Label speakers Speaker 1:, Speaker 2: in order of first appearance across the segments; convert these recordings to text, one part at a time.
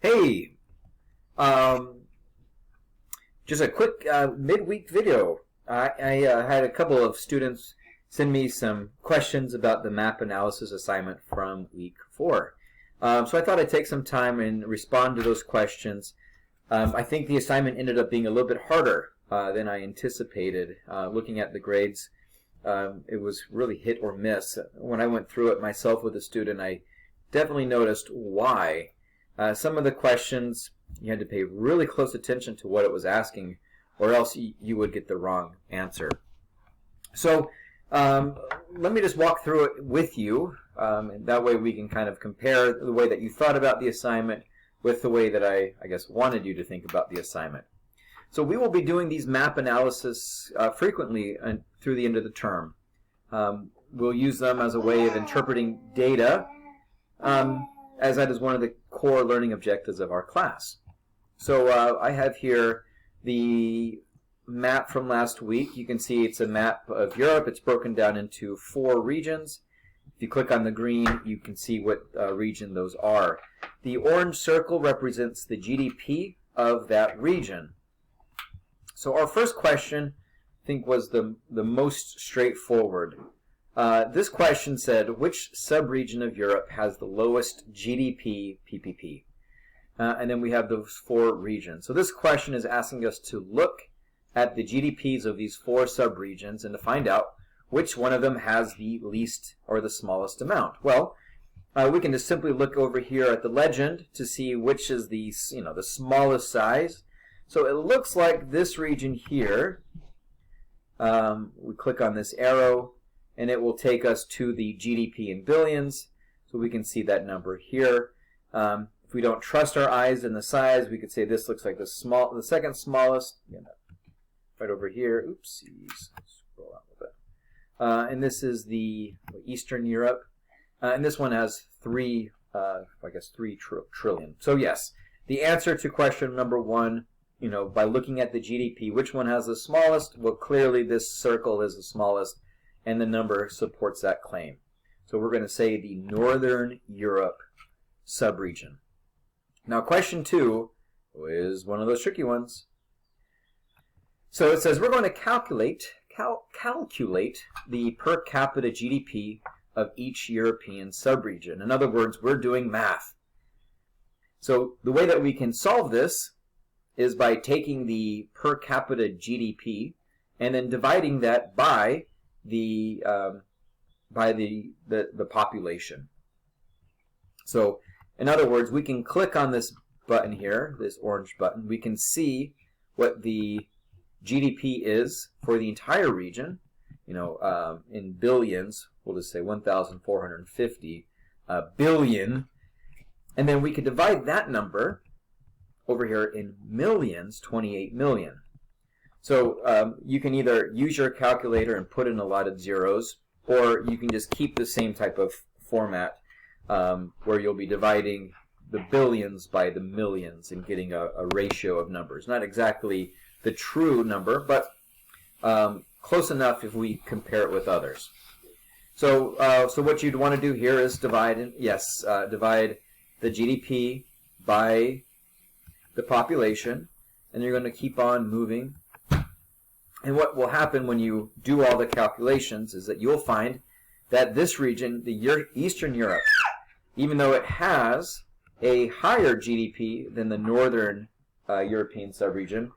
Speaker 1: Hey, um, just a quick midweek video. I had a couple of students send me some questions about the map analysis assignment from week 4. So I thought I'd take some time and respond to those questions. I think the assignment ended up being a little bit harder than I anticipated. Looking at the grades, it was really hit or miss. When I went through it myself with a student, I definitely noticed why. Some of the questions, you had to pay really close attention to what it was asking, or else you would get the wrong answer. So let me just walk through it with you, and that way we can kind of compare the way that you thought about the assignment with the way that I guess, wanted you to think about the assignment. So we will be doing these map analysis frequently through the end of the term. We'll use them as a way of interpreting data, as that is one of the core learning objectives of our class. So I have here the map from last week. You can see it's a map of Europe. It's broken down into 4 regions. If you click on the green, you can see what region those are. The orange circle represents the GDP of that region. So our first question, I think, was the most straightforward. This question said, which subregion of Europe has the lowest GDP PPP? And then we have those 4 regions. So this question is asking us to look at the GDPs of these 4 subregions and to find out which one of them has the least or the smallest amount. Well, we can just simply look over here at the legend to see which is the smallest size. So it looks like this region here. We click on this arrow, and it will take us to the GDP in billions, so we can see that number here. If we don't trust our eyes in the size, we could say this looks like the second smallest. Right over here. Oopsies. Scroll out a little bit. And this is the Eastern Europe, and this one has 3 trillion. So yes, the answer to question number 1. By looking at the GDP, which one has the smallest? Well, clearly this circle is the smallest, and the number supports that claim. So we're going to say the Northern Europe subregion. Now, question 2 is one of those tricky ones. So it says we're going to calculate the per capita GDP of each European subregion. In other words, we're doing math. So the way that we can solve this is by taking the per capita GDP and then dividing that by the population. So in other words, we can click on this button here, this orange button. We can see what the GDP is for the entire region. In billions, we'll just say 1,450 billion, and then we could divide that number over here in millions, 28 million. So you can either use your calculator and put in a lot of zeros, or you can just keep the same type of format where you'll be dividing the billions by the millions and getting a ratio of numbers. Not exactly the true number, but close enough if we compare it with others. So what you'd want to do here is divide the GDP by the population, and you're going to keep on moving. And what will happen when you do all the calculations is that you'll find that this region, the Eastern Europe, even though it has a higher GDP than the Northern European subregion,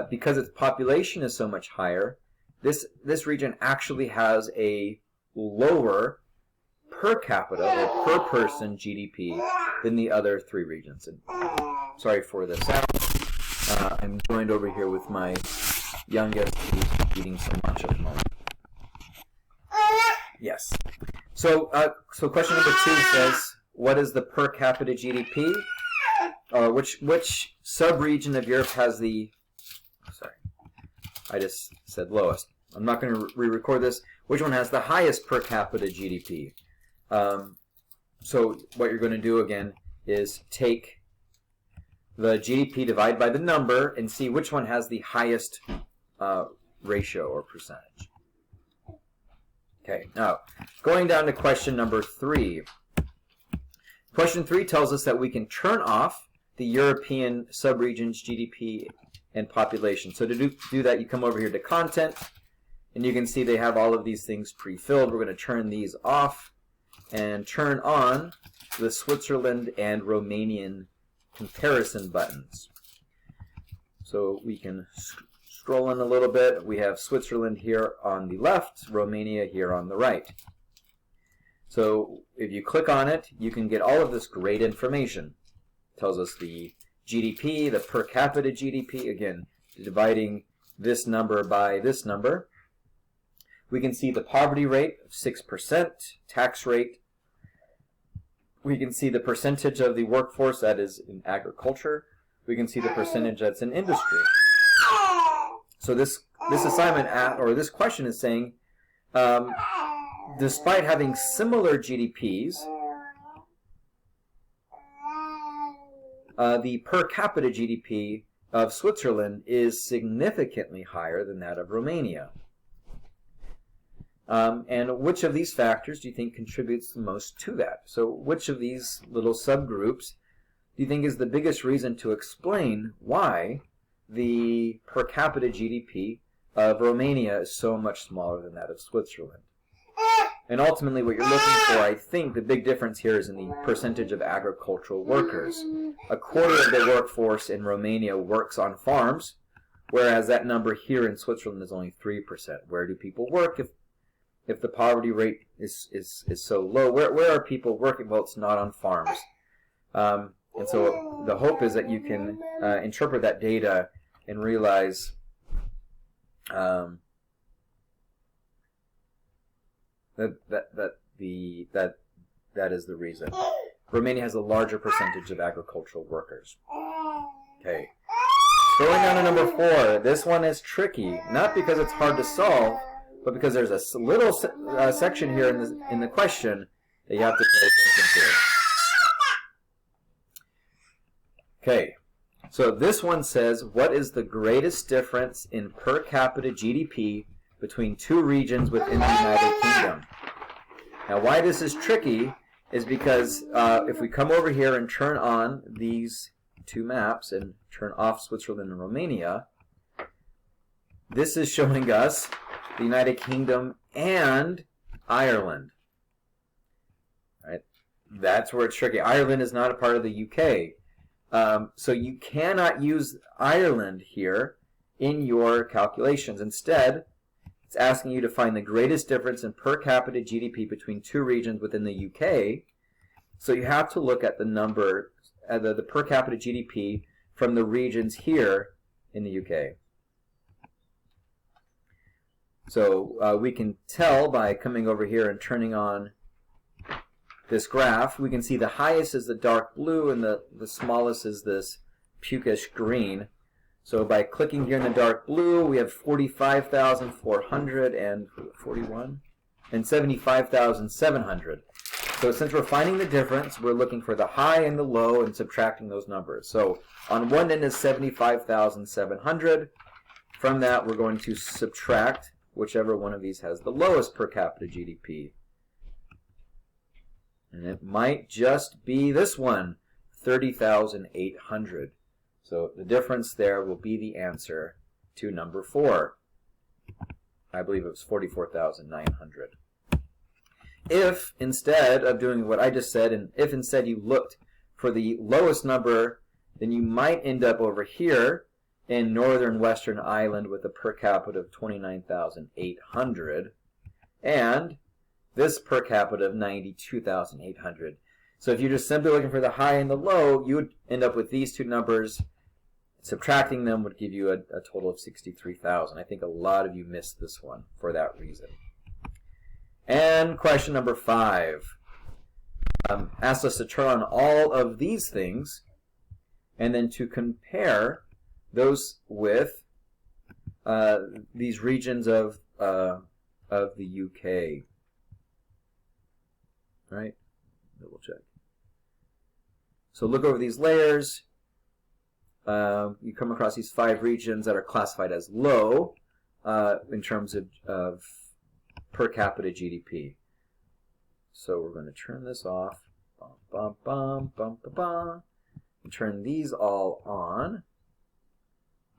Speaker 1: because its population is so much higher, this region actually has a lower per capita or per person GDP than the other 3 regions. And sorry for the sound. I'm joined over here with my youngest, who's eating some lunch at the moment. Yes. So question number 2 says, what is the per capita GDP? Which sub-region of Europe has the... Sorry, I just said lowest. I'm not going to re-record this. Which one has the highest per capita GDP? So what you're going to do again is take the GDP, divide by the number, and see which one has the highest ratio or percentage. Okay, now going down to question number 3. Question 3 tells us that we can turn off the European subregions GDP and population. So to do that, you come over here to content, and you can see they have all of these things pre-filled. We're going to turn these off and turn on the Switzerland and Romanian comparison buttons. So we can scroll in a little bit. We have Switzerland here on the left, Romania here on the right. So if you click on it, you can get all of this great information. It tells us the GDP, the per capita GDP, again, dividing this number by this number. We can see the poverty rate of 6%, tax rate. We can see the percentage of the workforce that is in agriculture. We can see the percentage that's in industry. So this assignment, or this question is saying, despite having similar GDPs, the per capita GDP of Switzerland is significantly higher than that of Romania. And which of these factors do you think contributes the most to that? So which of these little subgroups do you think is the biggest reason to explain why the per capita GDP of Romania is so much smaller than that of Switzerland? And ultimately what you're looking for, I think the big difference here is in the percentage of agricultural workers. A quarter of the workforce in Romania works on farms, whereas that number here in Switzerland is only 3%. Where do people work if the poverty rate is so low? Where are people working? Well, it's not on farms. And so the hope is that you can interpret that data and realize that is the reason. Romania has a larger percentage of agricultural workers. Okay. Going down to number 4. This one is tricky, not because it's hard to solve, but because there's a little section here in the question that you have to pay attention to. Okay, so this one says, what is the greatest difference in per capita GDP between two regions within the United Kingdom? Now, why this is tricky is because if we come over here and turn on these two maps and turn off Switzerland and Romania, this is showing us the United Kingdom and Ireland. Right? That's where it's tricky. Ireland is not a part of the UK. So you cannot use Ireland here in your calculations. Instead, it's asking you to find the greatest difference in per capita GDP between two regions within the UK. So you have to look at the number, the per capita GDP from the regions here in the UK. So we can tell by coming over here and turning on this graph. We can see the highest is the dark blue and the smallest is this pukish green. So by clicking here in the dark blue, we have 45,400 and 41 and 75,700. So since we're finding the difference, we're looking for the high and the low and subtracting those numbers. So on one end is 75,700. From that, we're going to subtract whichever one of these has the lowest per capita GDP. And it might just be this one, 30,800. So the difference there will be the answer to number 4. I believe it was 44,900. If instead of doing what I just said, and if instead you looked for the lowest number, then you might end up over here in northern Western Ireland with a per capita of 29,800 and this per capita of 92,800. So if you're just simply looking for the high and the low, you would end up with these two numbers. Subtracting them would give you a total of 63,000. I think a lot of you missed this one for that reason. And question number 5 asks us to turn on all of these things and then to compare those with these regions of the UK. Right? Double check. So look over these layers. You come across these 5 regions that are classified as low in terms of per capita GDP. So we're going to turn this off. Bum, bum, bum, bum, bum, bum. And turn these all on.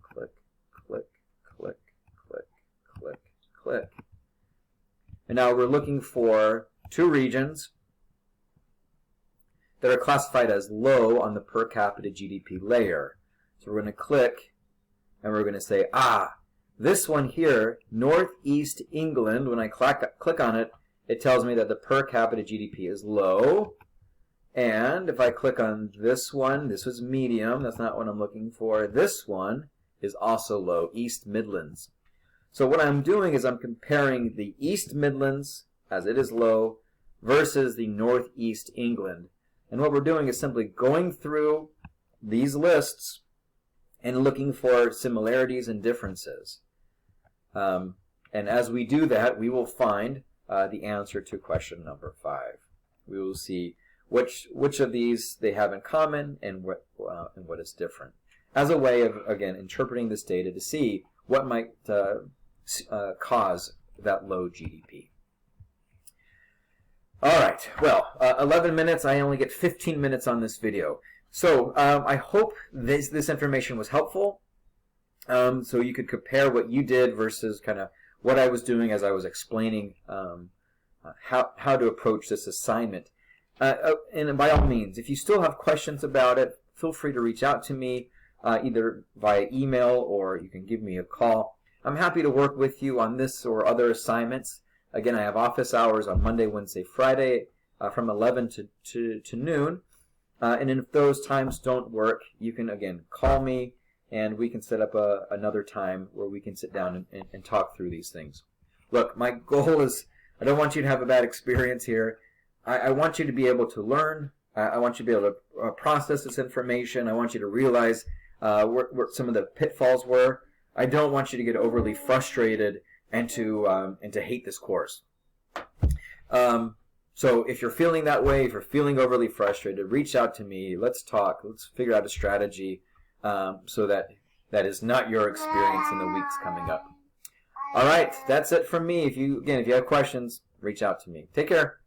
Speaker 1: Click, click, click, click, click, click. And now we're looking for two regions that are classified as low on the per capita GDP layer. So we're going to click and we're going to say, this one here, Northeast England, when I click on it, it tells me that the per capita GDP is low. And if I click on this one, this was medium, that's not what I'm looking for. This one is also low, East Midlands. So what I'm doing is I'm comparing the East Midlands, as it is low, versus the Northeast England. And what we're doing is simply going through these lists and looking for similarities and differences. And as we do that, we will find the answer to question number 5. We will see which of these they have in common and what is different, as a way of, again, interpreting this data to see what might cause that low GDP. All right, well, 11 minutes. I only get 15 minutes on this video. So I hope this information was helpful, so you could compare what you did versus kind of what I was doing as I was explaining how to approach this assignment. And by all means, if you still have questions about it, feel free to reach out to me either via email or you can give me a call. I'm happy to work with you on this or other assignments. Again, I have office hours on Monday, Wednesday, Friday from 11 to noon. And if those times don't work, you can, again, call me and we can set up another time where we can sit down and talk through these things. Look, my goal is I don't want you to have a bad experience here. I want you to be able to learn. I want you to be able to process this information. I want you to realize where some of the pitfalls were. I don't want you to get overly frustrated and to hate this course. So if you're feeling that way, if you're feeling overly frustrated, reach out to me. Let's talk. Let's figure out a strategy so that is not your experience in the weeks coming up. All right, that's it from me. If you have questions, reach out to me. Take care.